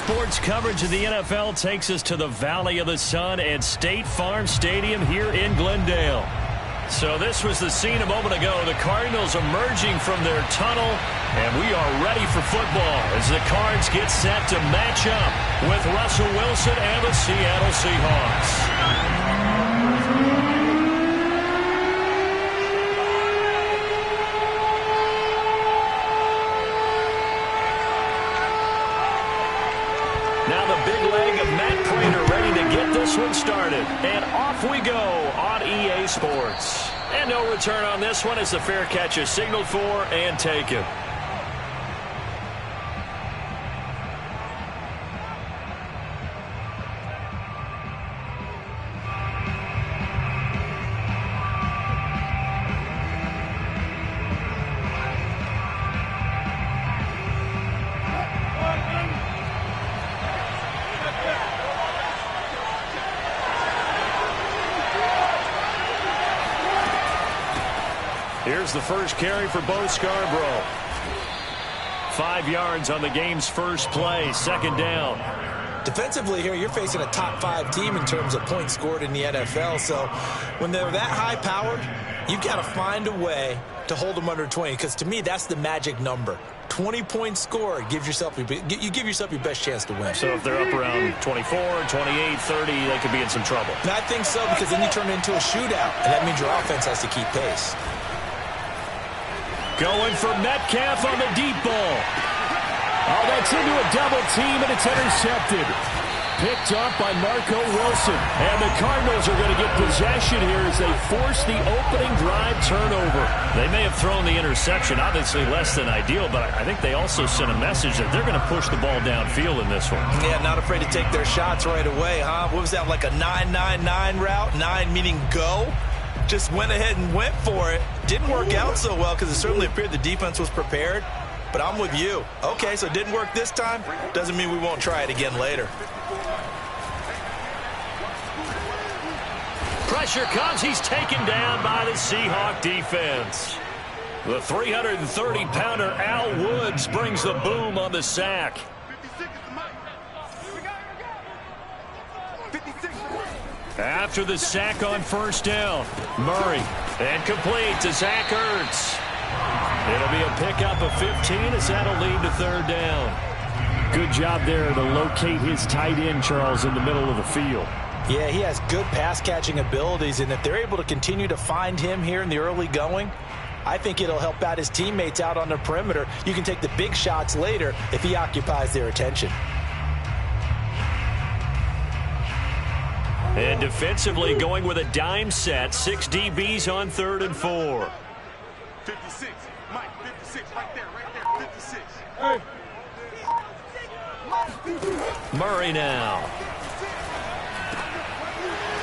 sports coverage of the NFL takes us to the Valley of the Sun at State Farm Stadium here in Glendale. So this was the scene a moment ago. The Cardinals emerging from their tunnel, and we are ready for football as the Cards get set to match up with Russell Wilson and the Seattle Seahawks. Now the big leg of Matt Prater ready to get this one started. And off we go on EA Sports. And no return on this one as the fair catch is signaled for and taken. Here's the first carry for Bo Scarborough. 5 yards on the game's first play, second down. Defensively here, you're facing a top 5 team in terms of points scored in the NFL. So when they're that high-powered, you've got to find a way to hold them under 20. Because to me, that's the magic number. 20 points scored, you give yourself your best chance to win. So if they're up around 24, 28, 30, they could be in some trouble. And I think so, because then you turn it into a shootout, and that means your offense has to keep pace. Going for Metcalf on the deep ball. Oh, that's into a double team, and it's intercepted. Picked off by Marco Wilson. And the Cardinals are going to get possession here as they force the opening drive turnover. They may have thrown the interception, obviously less than ideal, but I think they also sent a message that they're going to push the ball downfield in this one. Yeah, not afraid to take their shots right away, huh? What was that, like a 9-9-9 route? 9 meaning go? Just went ahead and went for it. Didn't work out so well because it certainly appeared the defense was prepared. But I'm with you. Okay, so it didn't work this time. Doesn't mean we won't try it again later. Pressure comes. He's taken down by the Seahawk defense. The 330-pounder Al Woods brings the boom on the sack. After the sack on first down, Murray, and complete to Zach Ertz. It'll be a pickup of 15 as that'll lead to third down. Good job there to locate his tight end, Charles, in the middle of the field. Yeah, he has good pass-catching abilities, and if they're able to continue to find him here in the early going, I think it'll help out his teammates out on the perimeter. You can take the big shots later if he occupies their attention. And defensively going with a dime set. 6 DBs on 3rd and 4. 56. Mike, 56. Right there. 56. Hey. Murray now.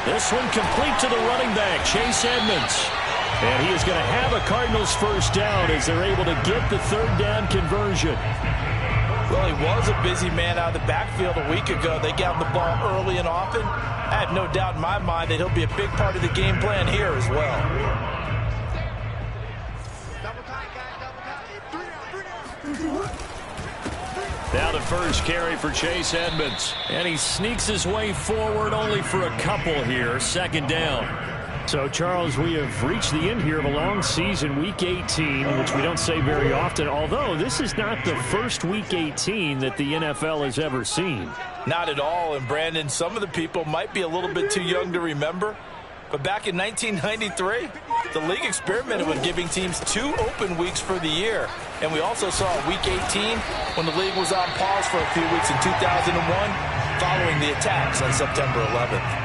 This one complete to the running back, Chase Edmonds. And he is going to have a Cardinals first down as they're able to get the third down conversion. Well, he was a busy man out of the backfield a week ago. They got him the ball early and often. I have no doubt in my mind that he'll be a big part of the game plan here as well. Now the first carry for Chase Edmonds. And he sneaks his way forward only for a couple here. Second down. So, Charles, we have reached the end here of a long season, Week 18, which we don't say very often, although this is not the first Week 18 that the NFL has ever seen. Not at all, and Brandon, some of the people might be a little bit too young to remember, but back in 1993, the league experimented with giving teams 2 open weeks for the year, and we also saw Week 18 when the league was on pause for a few weeks in 2001 following the attacks on September 11th.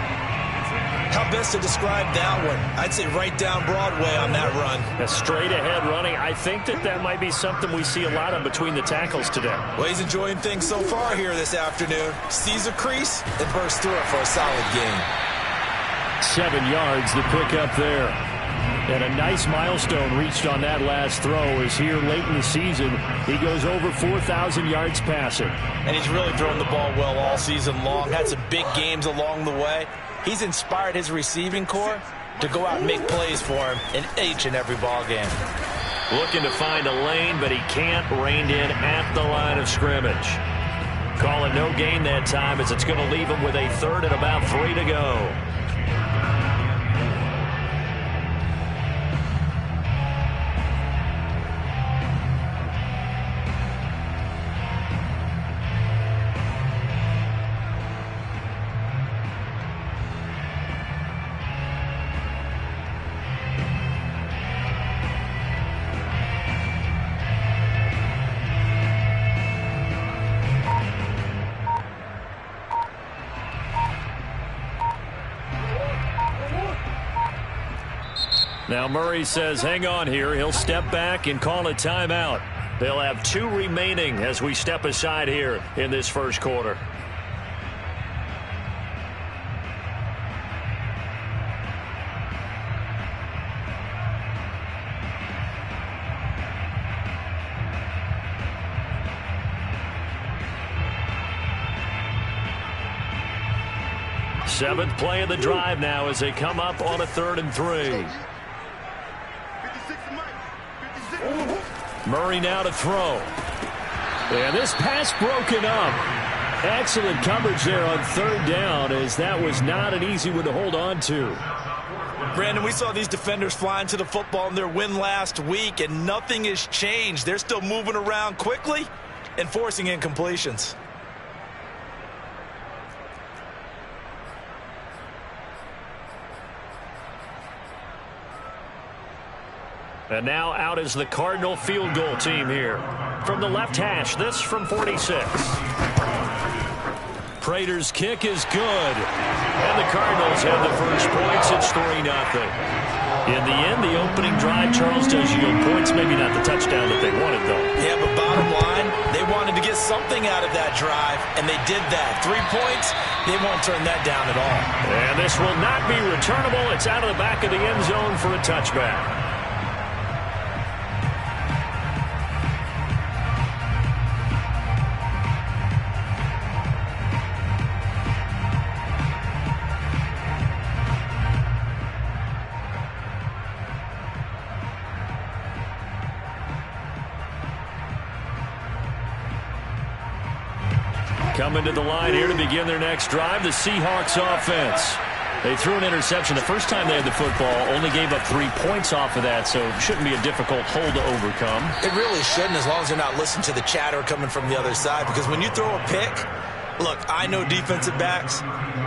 How best to describe that one? I'd say right down Broadway on that run. A straight-ahead running. I think that might be something we see a lot of between the tackles today. Well, he's enjoying things so far here this afternoon. Sees a crease and bursts through it for a solid gain. 7 yards the pickup there. And a nice milestone reached on that last throw as here late in the season, he goes over 4,000 yards passing. And he's really thrown the ball well all season long. Had some big games along the way. He's inspired his receiving corps to go out and make plays for him in each and every ball game. Looking to find a lane, but he can't. Reined in at the line of scrimmage. Call it no gain that time as it's going to leave them with a third and about 3 to go. Now Murray says hang on here. He'll step back and call a timeout. They'll have 2 remaining as we step aside here in this first quarter. Seventh play of the drive now as they come up on a 3rd and 3. Murray now to throw. And this pass broken up. Excellent coverage there on 3rd down, as that was not an easy one to hold on to. Brandon, we saw these defenders flying to the football in their win last week, and nothing has changed. They're still moving around quickly and forcing incompletions. And now out is the Cardinal field goal team here. From the left hash, this from 46. Prater's kick is good. And the Cardinals have the first points. It's 3-0. In the end, the opening drive, Charles, does yield points. Maybe not the touchdown that they wanted, though. Yeah, but bottom line, they wanted to get something out of that drive, and they did that. 3 points, they won't turn that down at all. And this will not be returnable. It's out of the back of the end zone for a touchback. Coming to the line here to begin their next drive, the Seahawks offense. They threw an interception the first time they had the football, only gave up 3 points off of that, so it shouldn't be a difficult hole to overcome. It really shouldn't, as long as you're not listening to the chatter coming from the other side, because when you throw a pick, look, I know defensive backs,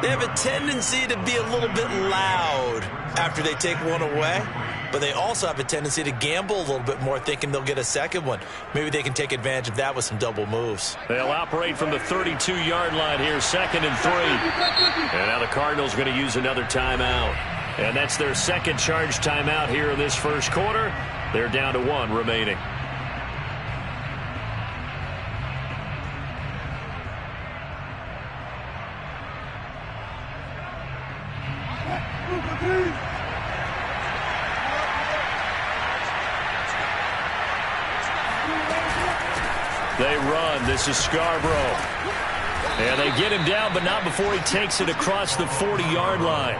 they have a tendency to be a little bit loud after they take one away, but they also have a tendency to gamble a little bit more, thinking they'll get a second one. Maybe they can take advantage of that with some double moves. They'll operate from the 32-yard line here, 2nd and 3. And now the Cardinals are going to use another timeout. And that's their second charge timeout here in this first quarter. They're down to 1 remaining. They run. This is Scarborough. And they get him down, but not before he takes it across the 40-yard line.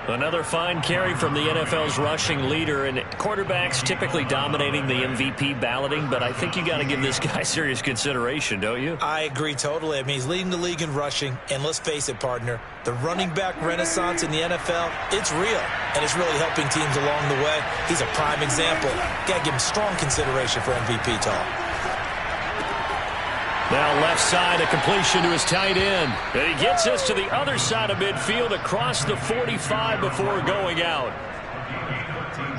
Another fine carry from the NFL's rushing leader, and quarterbacks typically dominating the MVP balloting, but I think you got to give this guy serious consideration, don't you? I agree totally. I mean, he's leading the league in rushing, and let's face it, partner, the running back renaissance in the NFL, it's real, and it's really helping teams along the way. He's a prime example. Got to give him strong consideration for MVP talk. Now left side, a completion to his tight end. And he gets us to the other side of midfield across the 45 before going out.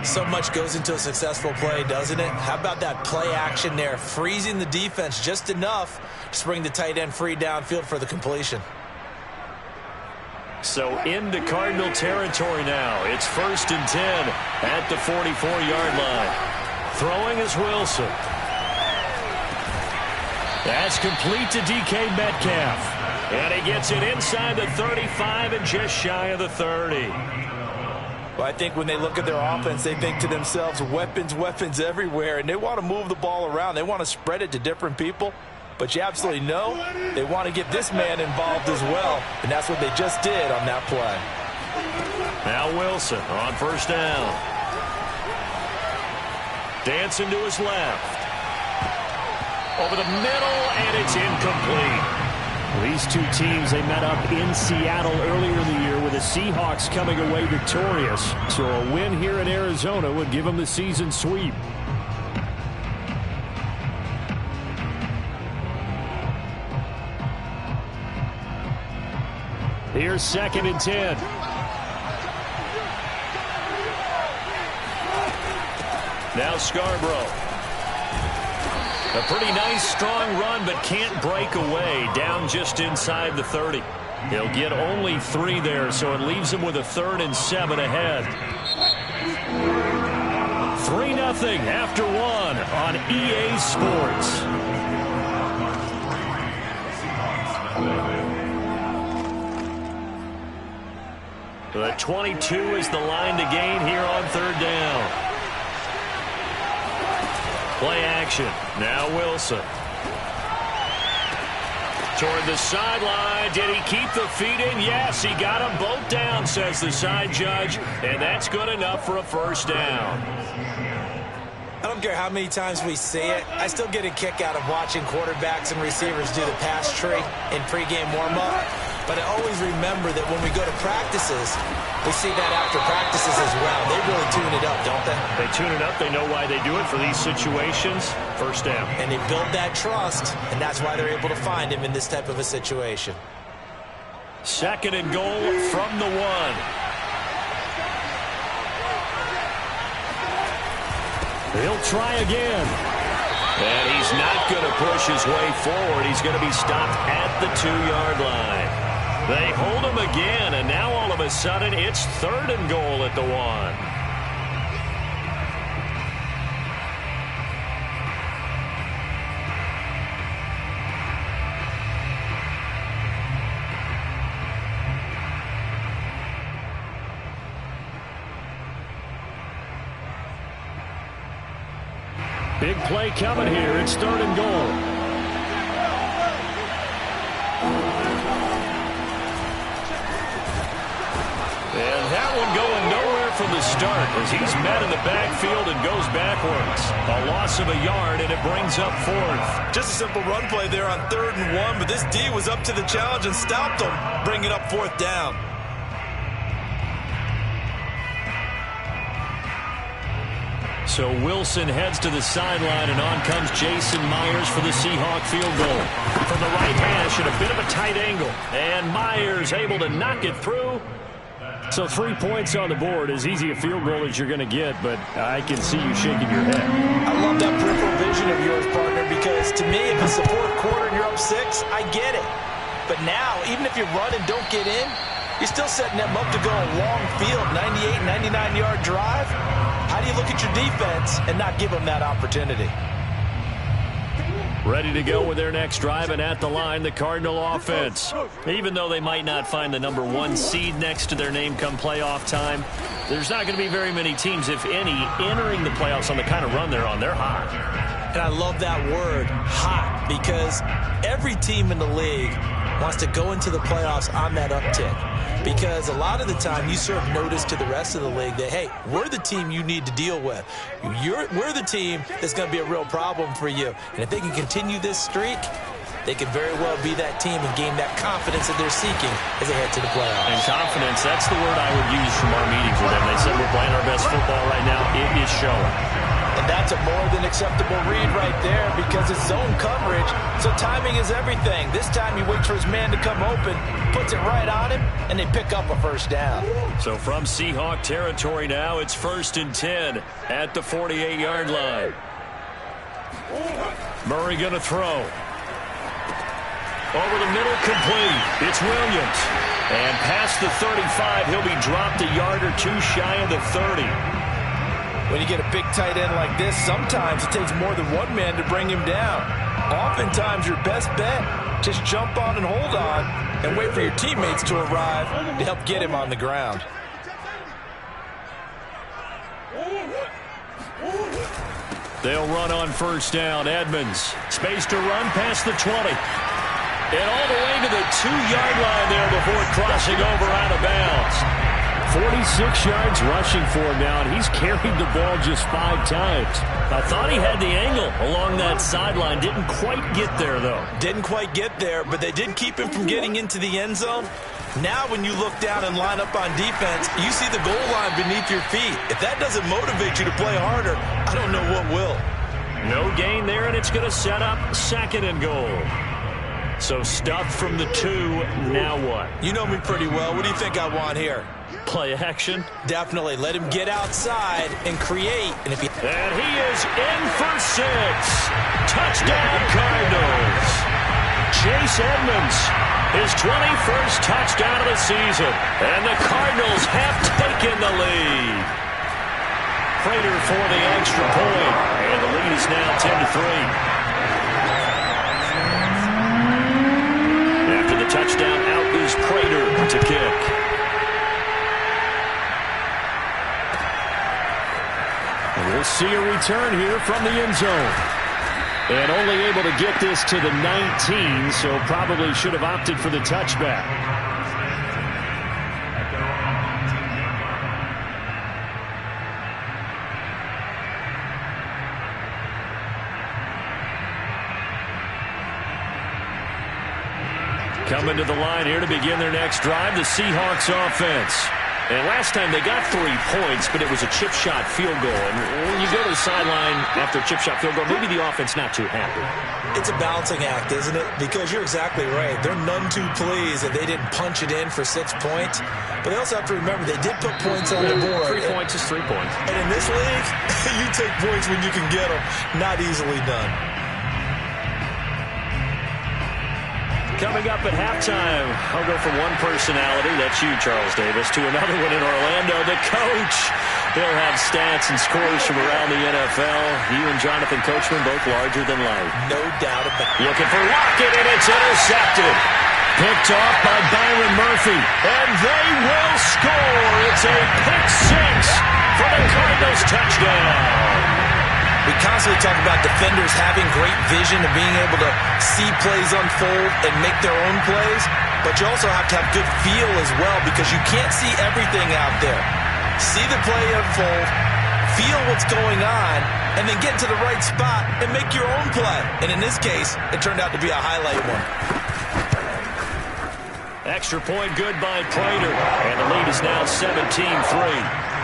So much goes into a successful play, doesn't it? How about that play action there, freezing the defense just enough to bring the tight end free downfield for the completion. So into Cardinal territory now. It's 1st and 10 at the 44-yard line. Throwing is Wilson. That's complete to DK Metcalf. And he gets it inside the 35 and just shy of the 30. Well, I think when they look at their offense, they think to themselves, weapons, weapons everywhere, and they want to move the ball around. They want to spread it to different people. But you absolutely know they want to get this man involved as well, and that's what they just did on that play. Now Wilson on 1st down. Dancing to his left. over the middle, and it's incomplete. These two teams, they met up in Seattle earlier in the year with the Seahawks coming away victorious. So a win here in Arizona would give them the season sweep. Here's 2nd and 10. Now Scarborough. A pretty nice, strong run, but can't break away. Down just inside the 30. He'll get only 3 there, so it leaves him with a 3rd and 7 ahead. 3-0 after 1 on EA Sports. The 22 is the line to gain here on 3rd down. Play action. Now Wilson. Toward the sideline. Did he keep the feet in? Yes, he got them both down, says the side judge. And that's good enough for a 1st down. I don't care how many times we see it. I still get a kick out of watching quarterbacks and receivers do the pass tree in pregame warm-up. But I always remember that when we go to practices, we see that after practices as well. They really tune it up, don't they? They tune it up. They know why they do it for these situations. 1st down. And they build that trust, and that's why they're able to find him in this type of a situation. 2nd and goal from the 1. He'll try again. And he's not going to push his way forward. He's going to be stopped at the 2-yard line. They hold him again, and now all of a sudden it's 3rd and goal at the 1. Big play coming here. It's 3rd and goal. And that one going nowhere from the start as he's met in the backfield and goes backwards. A loss of a yard, and it brings up 4th. Just a simple run play there on 3rd and 1, but this D was up to the challenge and stopped him, bringing up 4th down. So Wilson heads to the sideline, and on comes Jason Myers for the Seahawk field goal. From the right hash at a bit of a tight angle. And Myers able to knock it through. So 3 points on the board, as easy a field goal as you're going to get, but I can see you shaking your head. I love that peripheral vision of yours, partner, because to me, if it's the 4th quarter and you're up 6, I get it. But now, even if you run and don't get in, you're still setting them up to go a long field, 98, 99-yard drive. How do you look at your defense and not give them that opportunity? Ready to go with their next drive, and at the line, the Cardinal offense. Even though they might not find the number 1 seed next to their name come playoff time, there's not going to be very many teams, if any, entering the playoffs on the kind of run they're on. They're hot. And I love that word, hot, because every team in the league wants to go into the playoffs on that uptick. Because a lot of the time you serve notice to the rest of the league that, hey, we're the team you need to deal with. We're the team that's going to be a real problem for you. And if they can continue this streak, they could very well be that team and gain that confidence that they're seeking as they head to the playoffs. And confidence, that's the word I would use from our meetings with them. They said we're playing our best football right now. It is showing. And that's a more than acceptable read right there because it's zone coverage, so timing is everything. This time he waits for his man to come open, puts it right on him, and they pick up a 1st down. So from Seahawk territory now, it's 1st and 10 at the 48-yard line. Murray going to throw. Over the middle, complete. It's Williams. And past the 35, he'll be dropped a yard or 2 shy of the 30. When you get a big tight end like this, sometimes it takes more than one man to bring him down. Oftentimes, your best bet, just jump on and hold on and wait for your teammates to arrive to help get him on the ground. They'll run on 1st down. Edmonds, space to run past the 20. And all the way to the 2-yard line there before crossing over out of bounds. 46 yards rushing for him now, and he's carried the ball just 5 times. I thought he had the angle along that sideline. Didn't quite get there, though. Didn't quite get there, but they did keep him from getting into the end zone. Now when you look down and line up on defense, you see the goal line beneath your feet. If that doesn't motivate you to play harder, I don't know what will. No gain there, and it's going to set up 2nd and goal. So stuffed from the 2, now what? You know me pretty well. What do you think I want here? Play action? Definitely. Let him get outside and create. And he is in for 6. Touchdown, Cardinals. Chase Edmonds, his 21st touchdown of the season. And the Cardinals have taken the lead. Prater for the extra point. And the lead is now 10-3. After the touchdown, out is Prater to kick. We'll see a return here from the end zone. And only able to get this to the 19, so probably should have opted for the touchback. Coming to the line here to begin their next drive, the Seahawks offense. And last time they got 3 points, but it was a chip shot field goal. And when you go to the sideline after a chip shot field goal, maybe the offense not too happy. It's a balancing act, isn't it? Because you're exactly right. They're none too pleased that they didn't punch it in for 6 points. But they also have to remember they did put points on the board. 3 points is 3 points. And in this league, you take points when you can get them. Not easily done. Coming up at halftime, I'll go from one personality, that's you, Charles Davis, to another one in Orlando, the coach. He'll have stats and scores from around the NFL. You and Jonathan Coachman, both larger than life. No doubt about it. Looking for Lockett, and it's intercepted. Picked off by Byron Murphy. And they will score. It's a pick 6 for the Cardinals touchdown. We constantly talk about defenders having great vision and being able to see plays unfold and make their own plays, but you also have to have good feel as well because you can't see everything out there. See the play unfold, feel what's going on, and then get to the right spot and make your own play. And in this case, it turned out to be a highlight one. Extra point good by Prater, and the lead is now 17-3.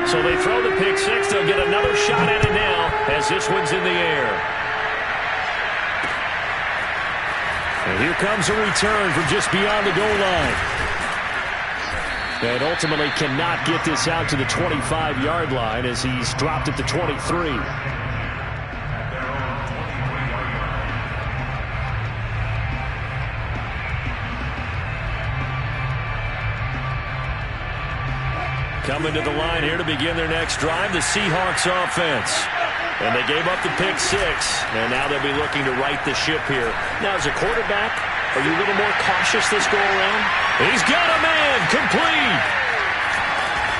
So they throw the pick 6. They'll get another shot at it now as this one's in the air. And here comes a return from just beyond the goal line. And ultimately cannot get this out to the 25-yard line as he's dropped at the 23. Coming to the line here to begin their next drive, the Seahawks offense. And they gave up the pick 6, and now they'll be looking to right the ship here. Now, as a quarterback, are you a little more cautious this go-around? He's got a man, complete.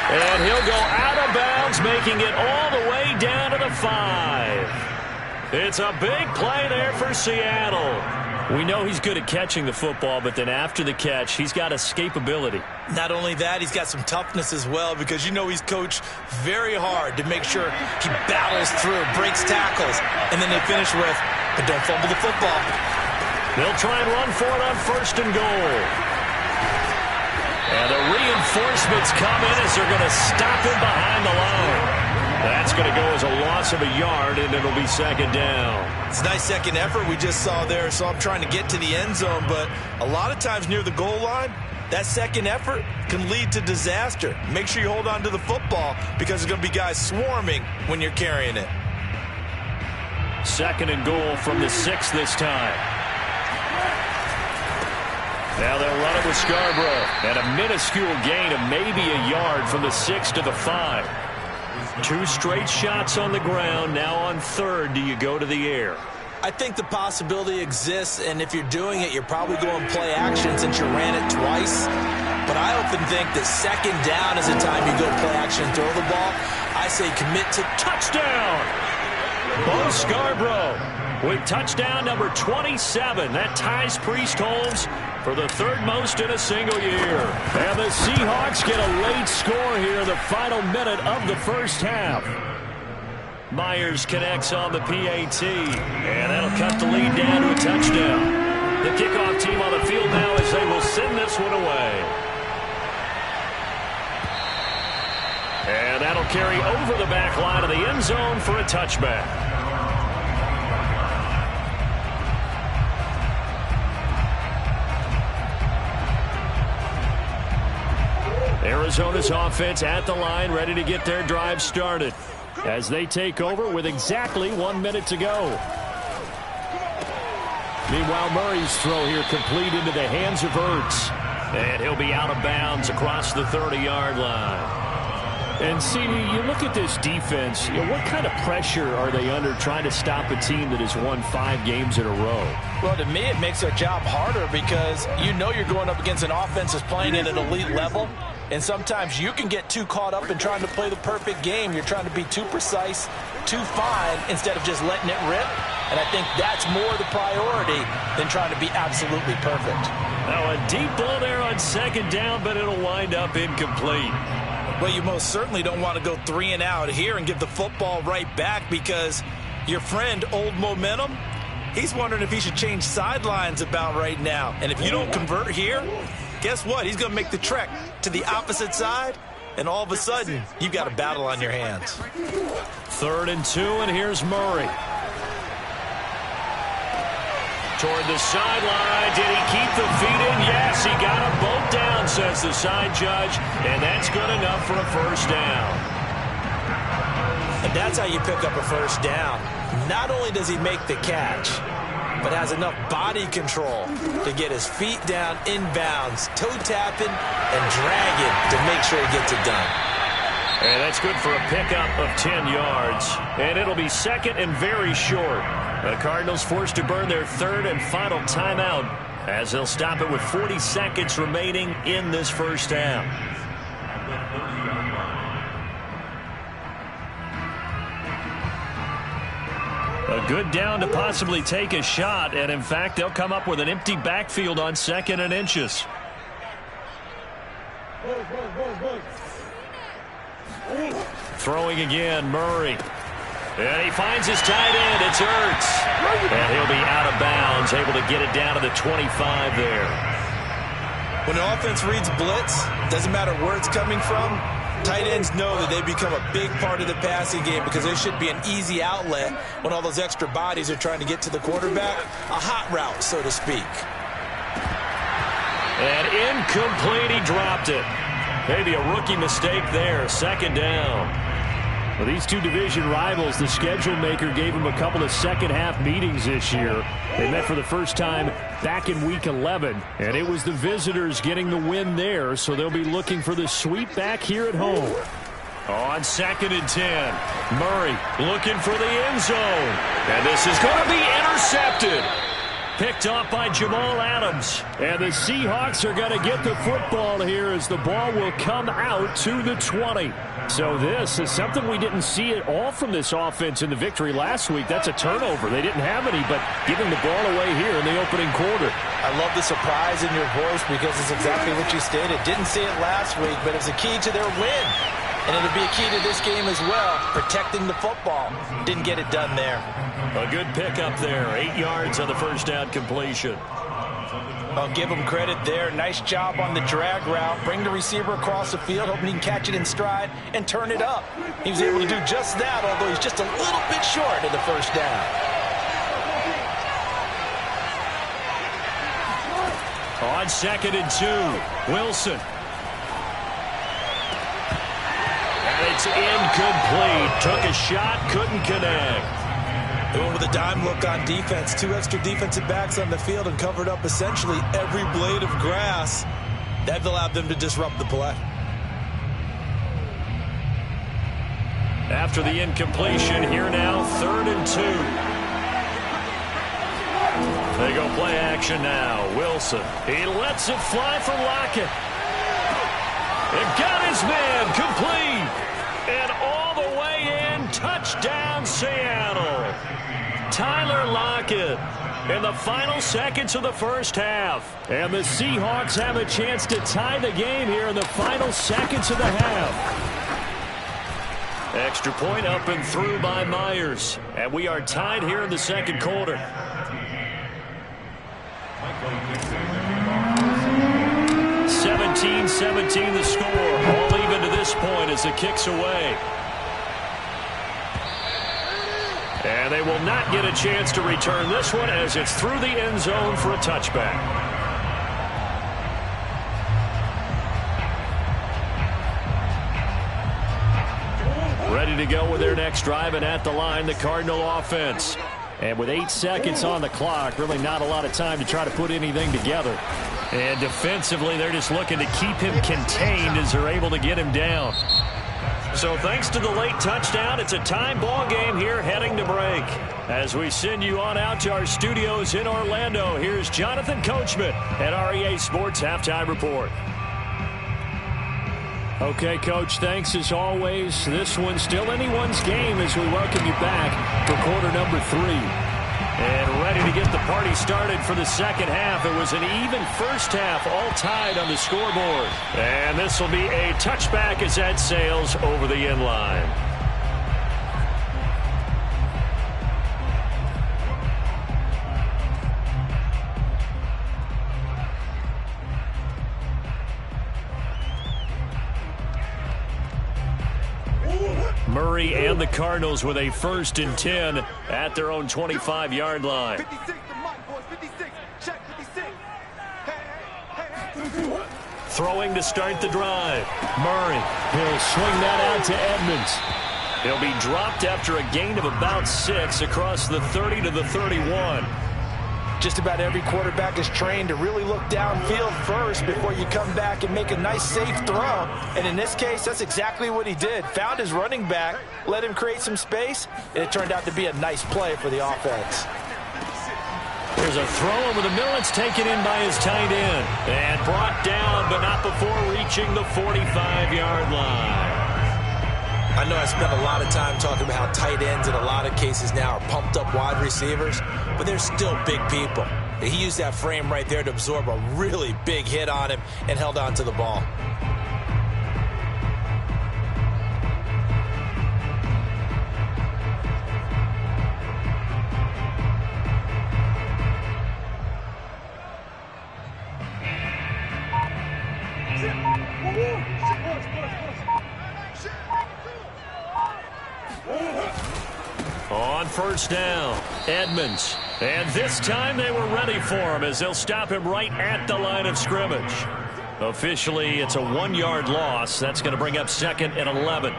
And he'll go out of bounds, making it all the way down to the 5. It's a big play there for Seattle. We know he's good at catching the football, but then after the catch, he's got escapability. Not only that, he's got some toughness as well because you know he's coached very hard to make sure he battles through, breaks tackles, and then they finish with, but don't fumble the football. They'll try and run for it on 1st and goal. And the reinforcements come in as they're going to stop him behind the line. That's going to go as a loss of a yard, and it'll be 2nd down. It's a nice second effort we just saw there, so I'm trying to get to the end zone, but a lot of times near the goal line, that second effort can lead to disaster. Make sure you hold on to the football because there's going to be guys swarming when you're carrying it. 2nd and goal from the 6 this time. Now they'll run it with Scarborough, and a minuscule gain of maybe a yard from the 6 to the 5. 2 straight shots on the ground. Now on 3rd, do you go to the air? I think the possibility exists, and if you're doing it, you're probably going play action since you ran it twice. But I often think that 2nd down is the time you go play action, throw the ball. I say commit to touchdown. Bo Scarborough with touchdown number 27. That ties Priest Holmes for the third most in a single year. And the Seahawks get a late score here in the final minute of the first half. Myers connects on the PAT, and that'll cut the lead down to a touchdown. The kickoff team on the field now as they will send this one away. And that'll carry over the back line of the end zone for a touchback. Arizona's offense at the line, ready to get their drive started as they take over with exactly 1 minute to go. Meanwhile, Murray's throw here complete into the hands of Ertz. And he'll be out of bounds across the 30-yard line. And, CD, you look at this defense, what kind of pressure are they under trying to stop a team that has won 5 games in a row? Well, to me, it makes their job harder because you know you're going up against an offense that's playing at an elite level. And sometimes you can get too caught up in trying to play the perfect game. You're trying to be too precise, too fine, instead of just letting it rip. And I think that's more the priority than trying to be absolutely perfect. Now a deep ball there on second down, but it'll wind up incomplete. Well, you most certainly don't want to go 3 and out here and give the football right back because your friend, Old Momentum, he's wondering if he should change sidelines about right now. And if you don't convert here, guess what? He's going to make the trek to the opposite side, and all of a sudden, you've got a battle on your hands. 3rd and 2, and here's Murray. Toward the sideline. Did he keep the feet in? Yes, he got them both down, says the side judge, and that's good enough for a first down. And that's how you pick up a first down. Not only does he make the catch, but has enough body control to get his feet down inbounds, toe tapping and dragging to make sure he gets it done. And that's good for a pickup of 10 yards. And it'll be second and very short. The Cardinals forced to burn their 3rd and final timeout as they'll stop it with 40 seconds remaining in this first half. A good down to possibly take a shot, and in fact, they'll come up with an empty backfield on 2nd and inches. Throwing again, Murray. And he finds his tight end. It's Ertz. And he'll be out of bounds, able to get it down to the 25 there. When an offense reads blitz, doesn't matter where it's coming from, tight ends know that they become a big part of the passing game because there should be an easy outlet when all those extra bodies are trying to get to the quarterback. A hot route, so to speak. And incomplete, he dropped it. Maybe a rookie mistake there, 2nd down. Well, these two division rivals, the schedule maker gave them a couple of second-half meetings this year. They met for the first time back in Week 11, and it was the visitors getting the win there, so they'll be looking for the sweep back here at home. On 2nd and 10, Murray looking for the end zone, and this is going to be intercepted. Picked off by Jamal Adams. And the Seahawks are going to get the football here as the ball will come out to the 20. So this is something we didn't see at all from this offense in the victory last week. That's a turnover. They didn't have any, but giving the ball away here in the opening quarter. I love the surprise in your voice because it's exactly what you stated. Didn't see it last week, but it's a key to their win. And it'll be a key to this game as well, protecting the football. Didn't get it done there. A good pickup there, 8 yards on the first down completion. I'll give him credit there. Nice job on the drag route. Bring the receiver across the field, hoping he can catch it in stride and turn it up. He was able to do just that, although he's just a little bit short of the first down. On 2nd and 2, Wilson. And it's incomplete. Took a shot, couldn't connect. Going with a dime look on defense. 2 extra defensive backs on the field and covered up essentially every blade of grass. That allowed them to disrupt the play. After the incompletion, here now, 3rd and 2. They go play action now. Wilson. He lets it fly for Lockett. And got his man complete. And all the way in, touchdown Seattle. Tyler Lockett in the final seconds of the first half. And the Seahawks have a chance to tie the game here in the final seconds of the half. Extra point up and through by Myers. And we are tied here in the second quarter. 17-17 the score. All even to this point as the kick's away. And they will not get a chance to return this one as it's through the end zone for a touchback. Ready to go with their next drive, and at the line, the Cardinal offense. And with 8 seconds on the clock, really not a lot of time to try to put anything together. And defensively, they're just looking to keep him contained as they're able to get him down. So thanks to the late touchdown, it's a time ball game here heading to break. As we send you on out to our studios in Orlando, here's Jonathan Coachman at REA Sports Halftime Report. Okay, Coach, thanks as always. This one's still anyone's game as we welcome you back for quarter number 3. And ready to get the party started for the second half. It was an even first half, all tied on the scoreboard. And this will be a touchback as that sails over the end line. Murray and the Cardinals with a 1st and 10 at their own 25-yard line. 56 to Mike, boys. 56. Check 56. Throwing to start the drive. Murray. He'll swing that out to Edmonds. He'll be dropped after a gain of about 6 across the 30 to the 31. Just about every quarterback is trained to really look downfield first before you come back and make a nice, safe throw. And in this case, that's exactly what he did. Found his running back, let him create some space, and it turned out to be a nice play for the offense. There's a throw over the middle. It's taken in by his tight end. And brought down, but not before reaching the 45-yard line. I know I spent a lot of time talking about how tight ends in a lot of cases now are pumped up wide receivers, but they're still big people. And he used that frame right there to absorb a really big hit on him and held on to the ball. On first down, Edmonds. And this time they were ready for him as they'll stop him right at the line of scrimmage. Officially, it's a 1-yard loss. That's going to bring up 2nd and 11.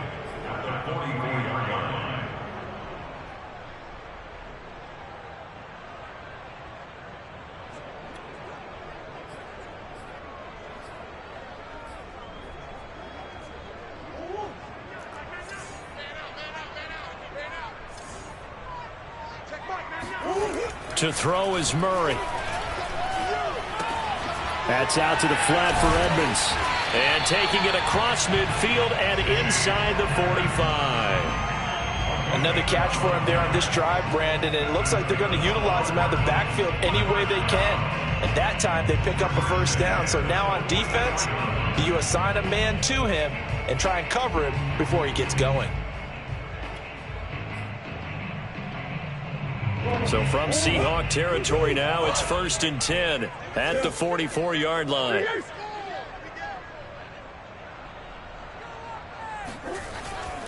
To throw is Murray. That's out to the flat for Edmonds. And taking it across midfield and inside the 45. Another catch for him there on this drive, Brandon, and it looks like they're going to utilize him out of the backfield any way they can. And that time they pick up a first down. So now on defense, you assign a man to him and try and cover him before he gets going. So from Seahawk territory now, it's 1st and 10 at the 44-yard line.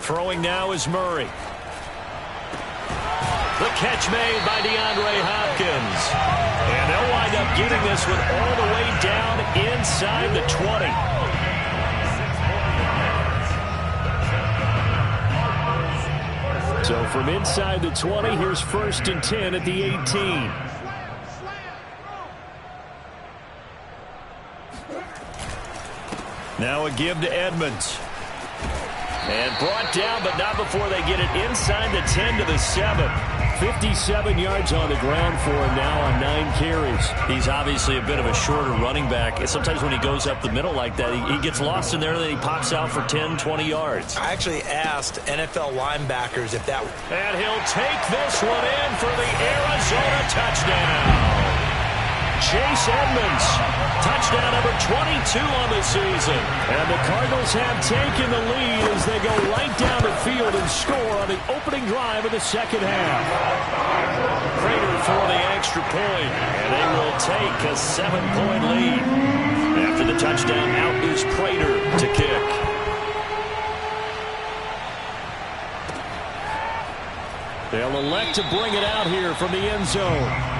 Throwing now is Murray. The catch made by DeAndre Hopkins. And they'll wind up getting this one all the way down inside the 20. So from inside the 20, here's 1st and 10 at the 18. Now a give to Edmonds. And brought down, but not before they get it inside the 10 to the 7. 57 yards on the ground for him now on 9 carries. He's obviously a bit of a shorter running back. Sometimes when he goes up the middle like that, he gets lost in there, and then he pops out for 10, 20 yards. I actually asked NFL linebackers if that... And he'll take this one in for the Arizona touchdown. Chase Edmonds, touchdown number 22 on the season. And the Cardinals have taken the lead as they go right down the field and score on the opening drive of the second half. Prater for the extra point, and they will take a 7-point lead. After the touchdown, out is Prater to kick. They'll elect to bring it out here from the end zone.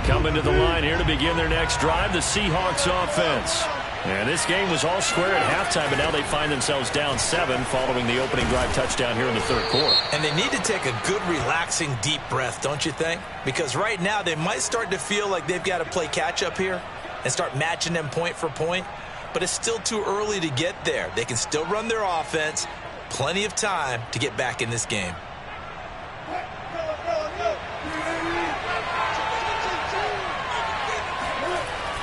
Coming to the line here to begin their next drive, the Seahawks offense. And this game was all square at halftime, but now they find themselves down 7 following the opening drive touchdown here in the third quarter. And they need to take a good, relaxing, deep breath, don't you think? Because right now they might start to feel like they've got to play catch-up here and start matching them point for point. But it's still too early to get there. They can still run their offense. Plenty of time to get back in this game.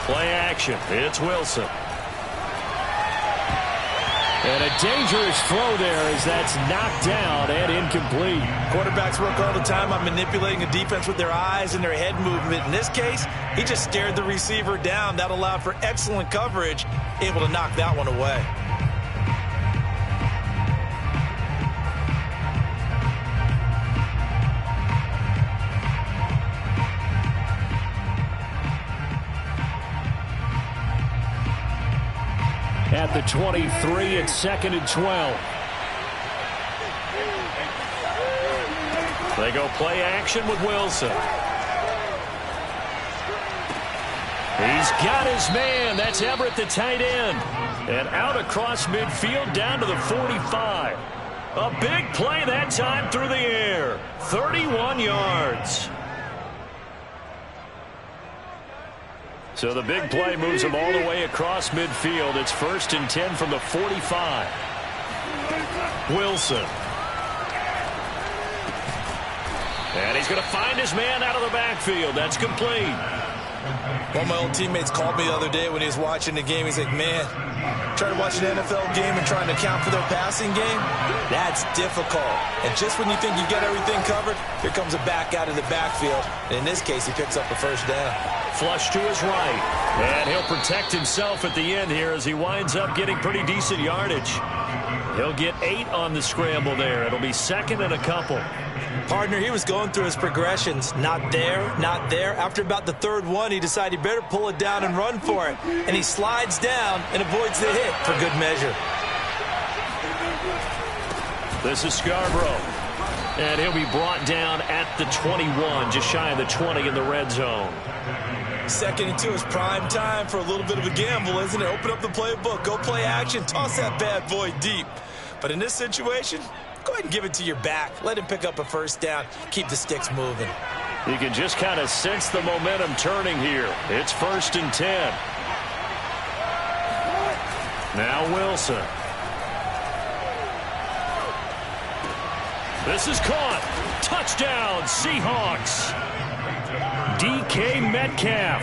Play action. It's Wilson. And a dangerous throw there as that's knocked down and incomplete. Quarterbacks work all the time on manipulating a defense with their eyes and their head movement. In this case, he just stared the receiver down. That allowed for excellent coverage, able to knock that one away. At the 23, it's 2nd and 12. They go play action with Wilson. He's got his man. That's Everett, the tight end. And out across midfield down to the 45. A big play that time through the air. 31 yards. So the big play moves him all the way across midfield. It's 1st and 10 from the 45. Wilson. And he's going to find his man out of the backfield. That's complete. One of my old teammates called me the other day when he was watching the game. He's like, man, trying to watch an NFL game and trying to account for their passing game, that's difficult. And just when you think you get everything covered, here comes a back out of the backfield. And in this case, he picks up a first down. Flush to his right. And he'll protect himself at the end here as he winds up getting pretty decent yardage. He'll get 8 on the scramble there. It'll be 2nd and a couple. Partner, he was going through his progressions. Not there, not there. After about the 3rd one, he decided he better pull it down and run for it. And he slides down and avoids the hit for good measure. This is Scarborough. And he'll be brought down at the 21, just shy of the 20 in the red zone. 2nd and 2 is prime time for a little bit of a gamble, isn't it? Open up the playbook, go play action, toss that bad boy deep. But in this situation, go ahead and give it to your back. Let him pick up a first down. Keep the sticks moving. You can just kind of sense the momentum turning here. It's 1st and 10. Now Wilson. This is caught. Touchdown, Seahawks. DK Metcalf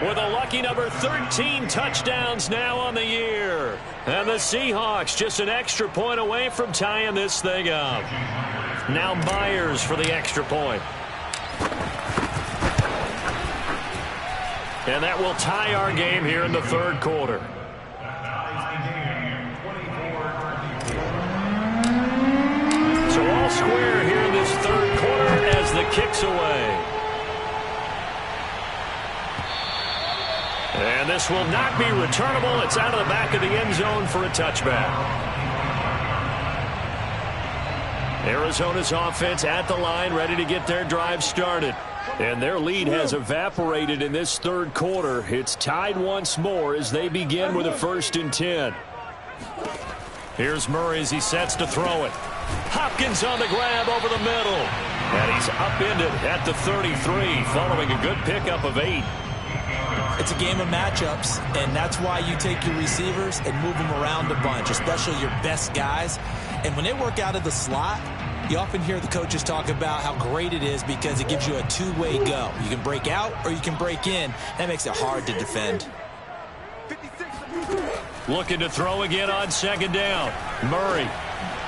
with a lucky number 13 touchdowns now on the year. And the Seahawks just an extra point away from tying this thing up. Now Myers for the extra point. And that will tie our game here in the 3rd quarter. So all square here in this 3rd quarter as the kick's away. And this will not be returnable. It's out of the back of the end zone for a touchback. Arizona's offense at the line, ready to get their drive started. And their lead has evaporated in this 3rd quarter. It's tied once more as they begin with a 1st and 10. Here's Murray as he sets to throw it. Hopkins on the grab over the middle. And he's upended at the 33 following a good pickup of 8. It's a game of matchups, and that's why you take your receivers and move them around a bunch, especially your best guys. And when they work out of the slot, you often hear the coaches talk about how great it is because it gives you a two-way go. You can break out or you can break in. That makes it hard to defend. Looking to throw again on second down. Murray.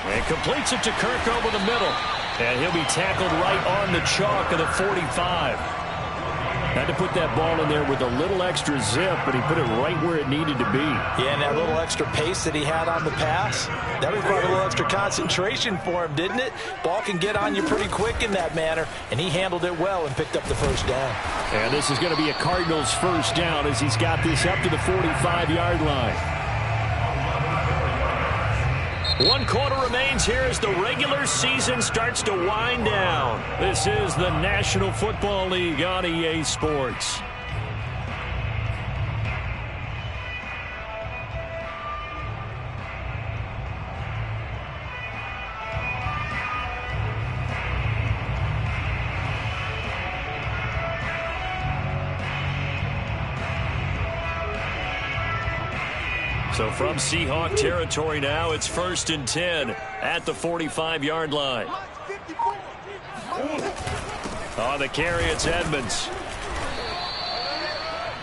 And completes it to Kirk over the middle. And he'll be tackled right on the chalk of the 45. Had to put that ball in there with a little extra zip, but he put it right where it needed to be. Yeah, and that little extra pace that he had on the pass, that required a little extra concentration for him, didn't it? Ball can get on you pretty quick in that manner, and he handled it well and picked up the first down. And this is going to be a Cardinals first down as he's got this up to the 45-yard line. 1 quarter remains here as the regular season starts to wind down. This is the National Football League on EA Sports. So from Seahawk territory now, it's 1st and 10 at the 45-yard line. On the carry, it's Edmonds.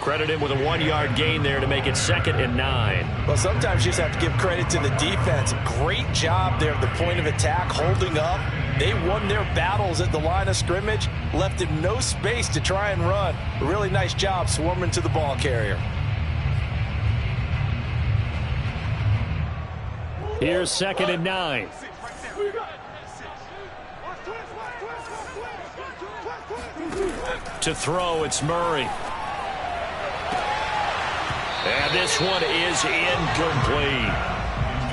Credit him with a 1-yard gain there to make it 2nd and 9. Well, sometimes you just have to give credit to the defense. Great job there at the point of attack, holding up. They won their battles at the line of scrimmage, left him no space to try and run. A really nice job swarming to the ball carrier. Here's 2nd and 9. To throw, it's Murray. And this one is incomplete.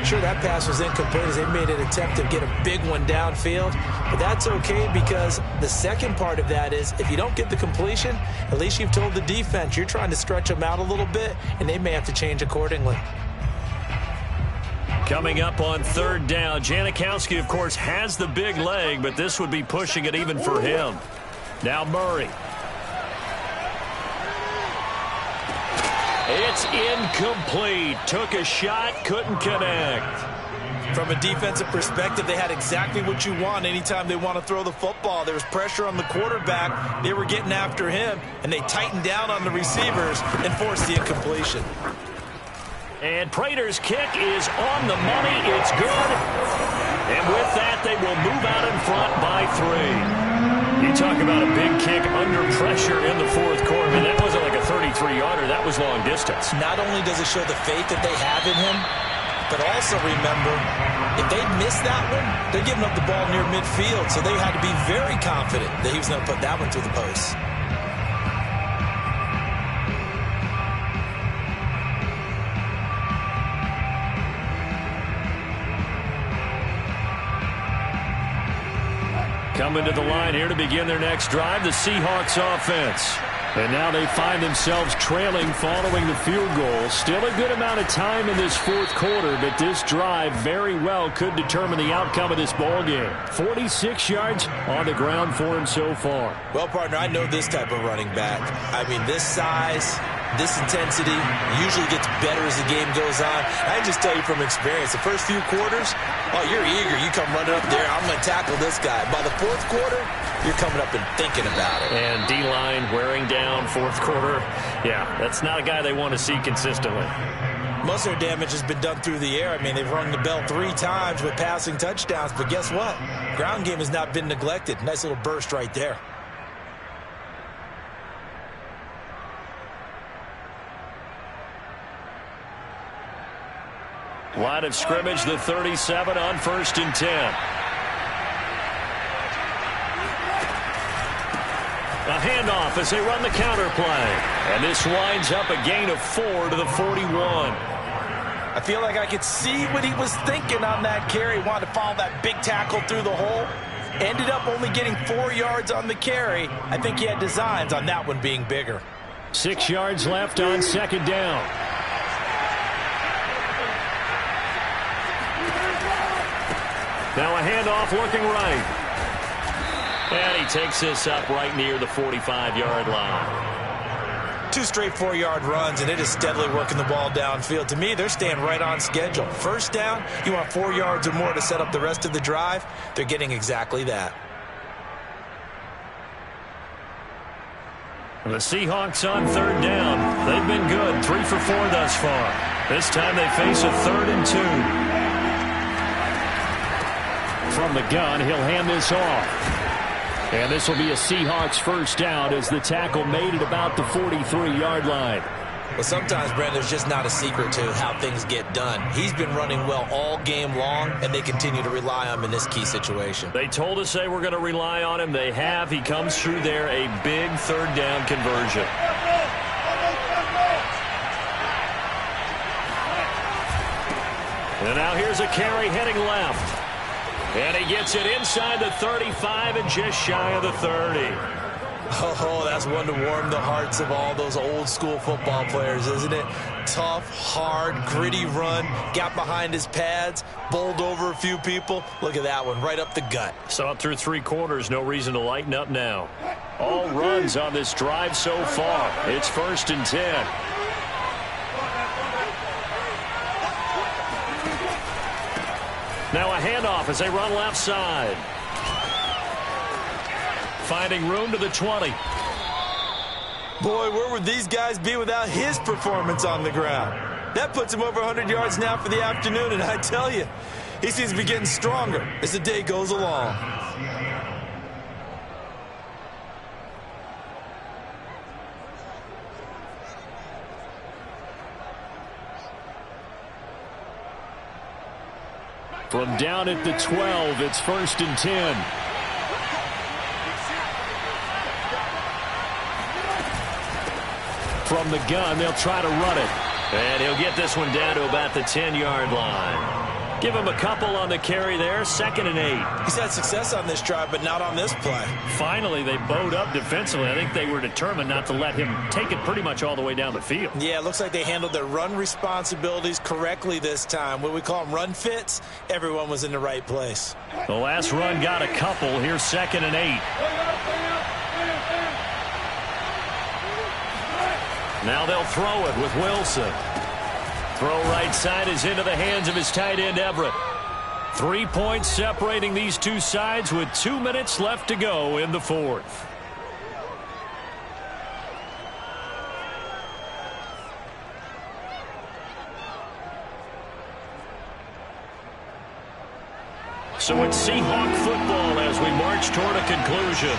Sure, that pass was incomplete as they made an attempt to get a big one downfield. But that's okay because the second part of that is if you don't get the completion, at least you've told the defense you're trying to stretch them out a little bit, and they may have to change accordingly. Coming up on 3rd down, Janikowski, of course, has the big leg, but this would be pushing it even for him. Now Murray. It's incomplete. Took a shot, couldn't connect. From a defensive perspective, they had exactly what you want anytime they want to throw the football. There was pressure on the quarterback. They were getting after him, and they tightened down on the receivers and forced the incompletion. And Prater's kick is on the money. It's good. And with that, they will move out in front by 3. You talk about a big kick under pressure in the 4th quarter. And that wasn't like a 33-yarder. That was long distance. Not only does it show the faith that they have in him, but also remember, if they miss that one, they're giving up the ball near midfield. So they had to be very confident that he was going to put that one through the post. Coming to the line here to begin their next drive, the Seahawks offense. And now they find themselves trailing following the field goal. Still a good amount of time in this 4th quarter, but this drive very well could determine the outcome of this ball game. 46 yards on the ground for him so far. Well, partner, I know this type of running back. I mean, this size, this intensity usually gets better as the game goes on. I can just tell you from experience, the first few quarters, oh, you're eager. You come running up there, I'm going to tackle this guy. By the 4th quarter, you're coming up and thinking about it. And D-line wearing down 4th quarter. Yeah, that's not a guy they want to see consistently. Most of their damage has been done through the air. I mean, they've rung the bell 3 times with passing touchdowns. But guess what? Ground game has not been neglected. Nice little burst right there. Line of scrimmage, the 37 on 1st and 10. A handoff as they run the counter play. And this winds up a gain of 4 to the 41. I feel like I could see what he was thinking on that carry. Wanted to follow that big tackle through the hole. Ended up only getting 4 yards on the carry. I think he had designs on that one being bigger. 6 yards left on 2nd down. Now a handoff looking right. And he takes this up right near the 45-yard line. 2 straight 4-yard runs, and it is steadily working the ball downfield. To me, they're staying right on schedule. First down, you want 4 yards or more to set up the rest of the drive. They're getting exactly that. The Seahawks on 3rd down. They've been good, 3 for 4 thus far. This time they face a 3rd and 2. From the gun, he'll hand this off. And this will be a Seahawks first down as the tackle made at about the 43-yard line. Well, sometimes, Brent, there's just not a secret to how things get done. He's been running well all game long, and they continue to rely on him in this key situation. They told us they were going to rely on him. They have. He comes through there, a big 3rd down conversion. And now here's a carry heading left. And he gets it inside the 35 and just shy of the 30. Oh, that's one to warm the hearts of all those old school football players, isn't it? Tough, hard, gritty run, got behind his pads, bowled over a few people. Look at that one, right up the gut. Saw it through 3 quarters, no reason to lighten up now. All runs on this drive so far. It's 1st and 10. Now a handoff as they run left side. Finding room to the 20. Boy, where would these guys be without his performance on the ground? That puts him over 100 yards now for the afternoon, and I tell you, he seems to be getting stronger as the day goes along. From down at the 12, it's 1st and 10. From the gun, they'll try to run it. And he'll get this one down to about the 10-yard line. Give him a couple on the carry there, 2nd and 8. He's had success on this drive, but not on this play. Finally, they bowed up defensively. I think they were determined not to let him take it pretty much all the way down the field. Yeah, it looks like they handled their run responsibilities correctly this time. What we call them run fits, everyone was in the right place. The last run got a couple. Here's 2nd and 8. Now they'll throw it with Wilson. Throw right side is into the hands of his tight end, Everett. 3 points separating these two sides with 2 minutes left to go in the 4th. So it's Seahawk football as we march toward a conclusion.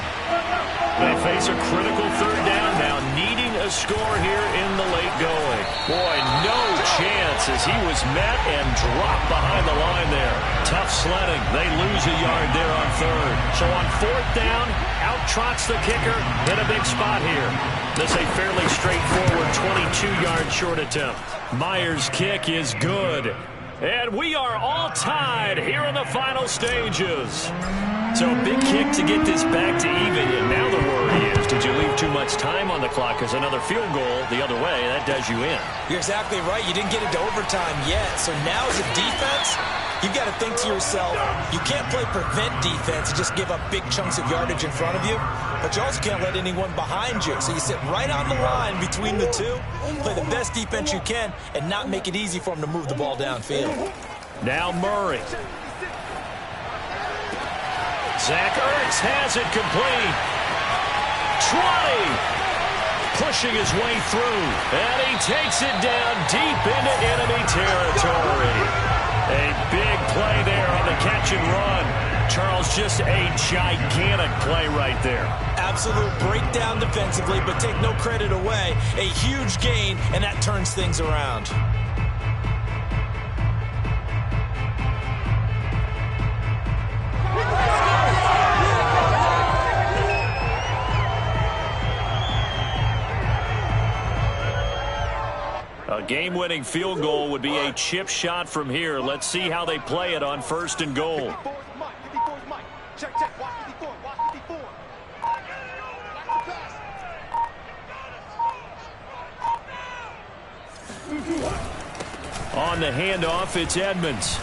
They face a critical 3rd down now, needing a score here in the late going. Boy, no chance as he was met and dropped behind the line there. Tough sledding. They lose a yard there on 3rd. So on 4th down, out trots the kicker in a big spot here. This a fairly straightforward 22-yard short attempt. Myers' kick is good. And we are all tied here in the final stages. So a big kick to get this back to even, and now the worry is, did you leave too much time on the clock? Because another field goal the other way, that does you in. You're exactly right. You didn't get into overtime yet. So now as a defense, you've got to think to yourself, you can't play prevent defense and just give up big chunks of yardage in front of you, but you also can't let anyone behind you. So you sit right on the line between the two, play the best defense you can, and not make it easy for them to move the ball downfield. Now Murray. Zach Ertz has it complete. 20. Pushing his way through. And he takes it down deep into enemy territory. A big play there on the catch and run. Charles, just a gigantic play right there. Absolute breakdown defensively, but take no credit away. A huge gain, and that turns things around. A game-winning field goal would be a chip shot from here. Let's see how they play it on 1st and goal. On the handoff, it's Edmonds.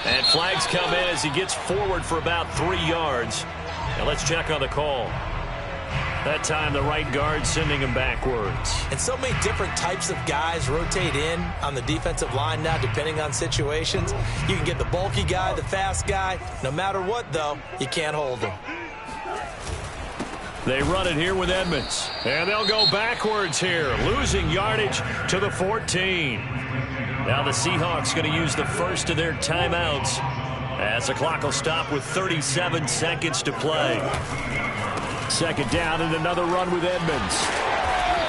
And flags come in as he gets forward for about 3 yards. Now let's check on the call. That time the right guard sending him backwards. And so many different types of guys rotate in on the defensive line now depending on situations. You can get the bulky guy, the fast guy. No matter what, though, you can't hold him. They run it here with Edmonds. And they'll go backwards here, losing yardage to the 14. Now the Seahawks going to use the first of their timeouts as the clock will stop with 37 seconds to play. Second down and another run with Edmonds.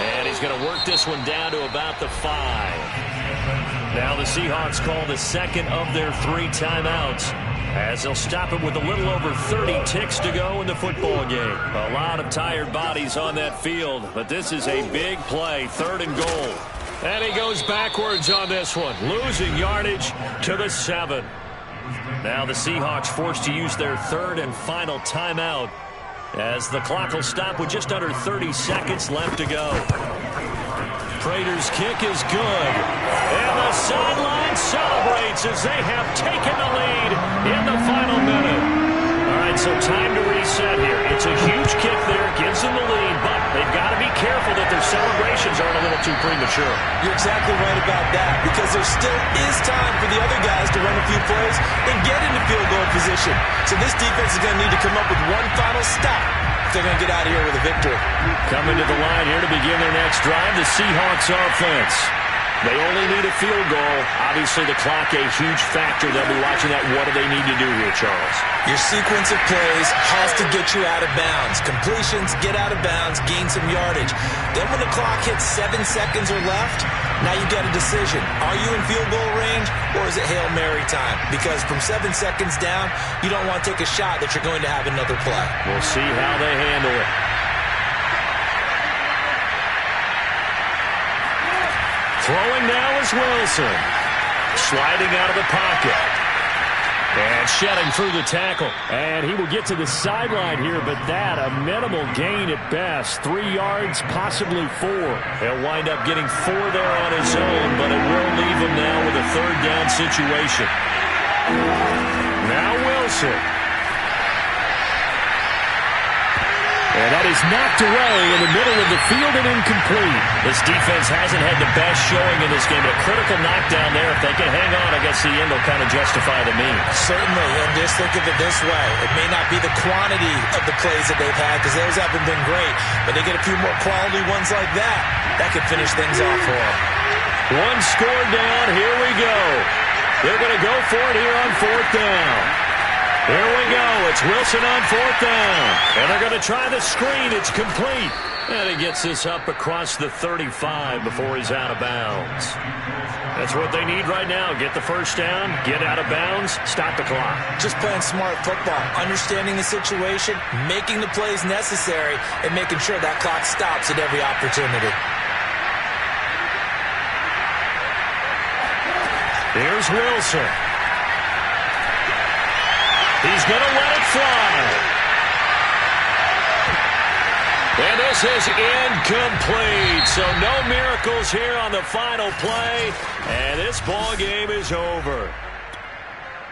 And he's going to work this one down to about the 5. Now the Seahawks call the second of their 3 timeouts as they'll stop it with a little over 30 ticks to go in the football game. A lot of tired bodies on that field, but this is a big play, 3rd and goal. And he goes backwards on this one, losing yardage to the 7. Now the Seahawks forced to use their 3rd and final timeout as the clock will stop with just under 30 seconds left to go. Prater's kick is good. And the sideline celebrates as they have taken the lead in the final minute. All right, so time to reset here. It's a huge kick there, gives them the lead, but they've got to be careful that their celebrations aren't a little too premature. You're exactly right about that, because there still is time for the other guys to run a few plays and get into field goal position. So this defense is going to need to come up with one final stop if they're going to get out of here with a victory. Coming to the line here to begin their next drive, the Seahawks offense. They only need a field goal. Obviously, the clock a huge factor. They'll be watching that. What do they need to do here, Charles? Your sequence of plays has to get you out of bounds. Completions, get out of bounds, gain some yardage. Then when the clock hits 7 seconds or left, now you get a decision. Are you in field goal range, or is it Hail Mary time? Because from 7 seconds down, you don't want to take a shot that you're going to have another play. We'll see how they handle it. Throwing now is Wilson. Sliding out of the pocket. And shedding through the tackle. And he will get to the sideline here, but that a minimal gain at best. 3 yards, possibly 4. He'll wind up getting 4 there on his own, but it will leave him now with a 3rd down situation. Now Wilson. And that is knocked away in the middle of the field and incomplete. This defense hasn't had the best showing in this game, but a critical knockdown there. If they can hang on, I guess the end will kind of justify the means. Certainly, and just think of it this way. It may not be the quantity of the plays that they've had, because those haven't been great, but they get a few more quality ones like that. That could finish things off for them. 1 score down. Here we go. They're going to go for it here on 4th down. Here we go. It's Wilson on 4th down. And they're going to try the screen. It's complete. And he gets this up across the 35 before he's out of bounds. That's what they need right now. Get the first down, get out of bounds, stop the clock. Just playing smart football, understanding the situation, making the plays necessary, and making sure that clock stops at every opportunity. Here's Wilson. He's going to let it fly. And this is incomplete. So no miracles here on the final play. And this ball game is over.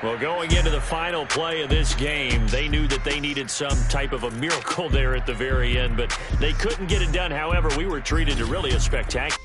Well, going into the final play of this game, they knew that they needed some type of a miracle there at the very end, but they couldn't get it done. However, we were treated to really a spectacular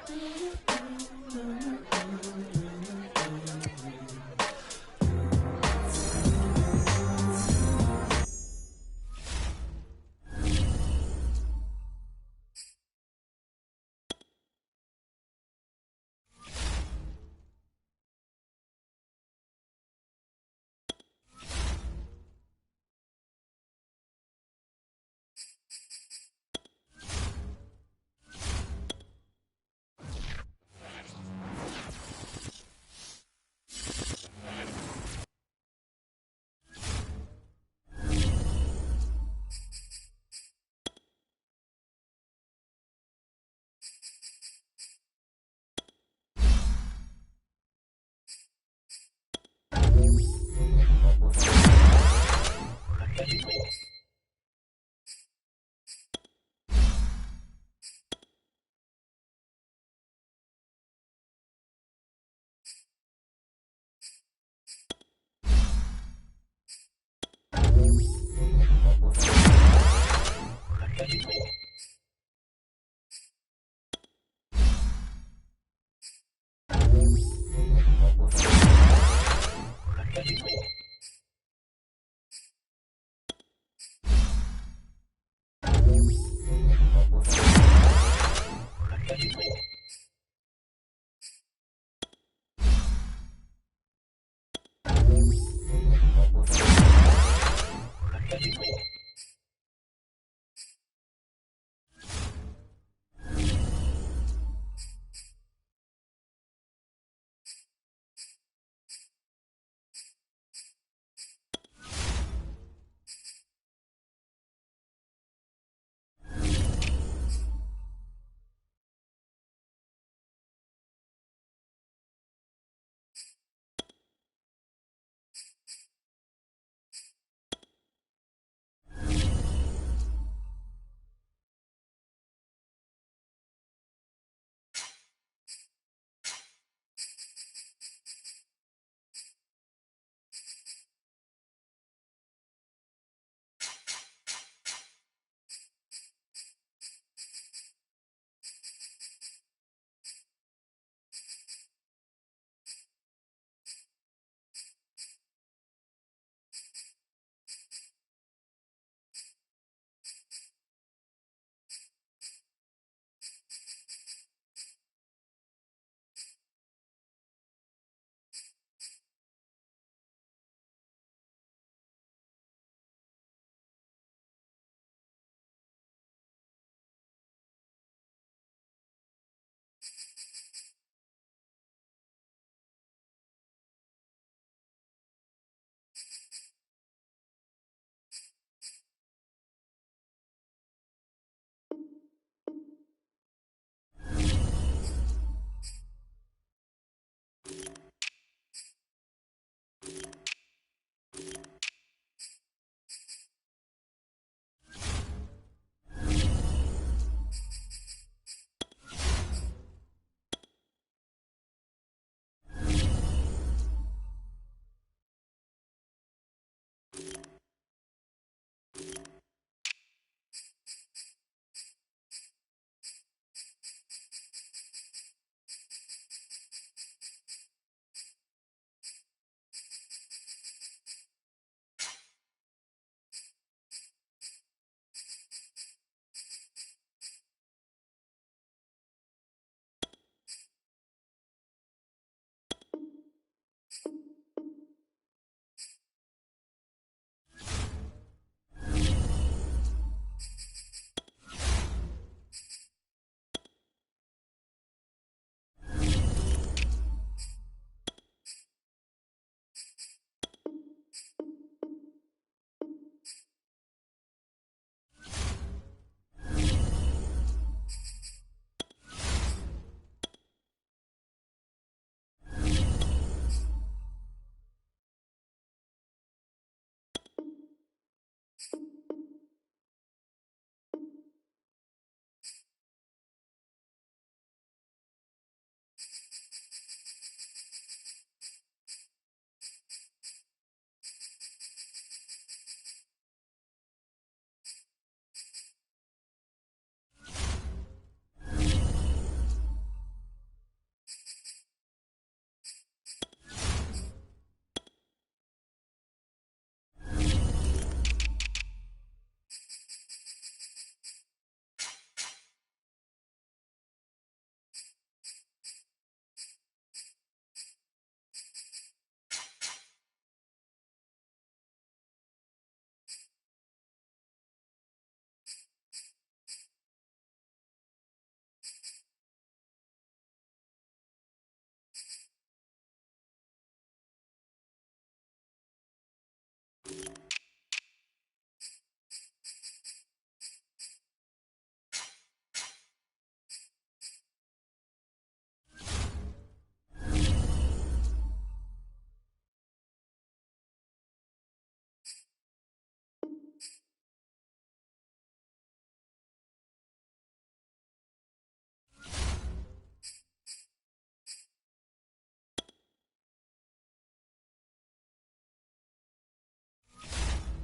Bye.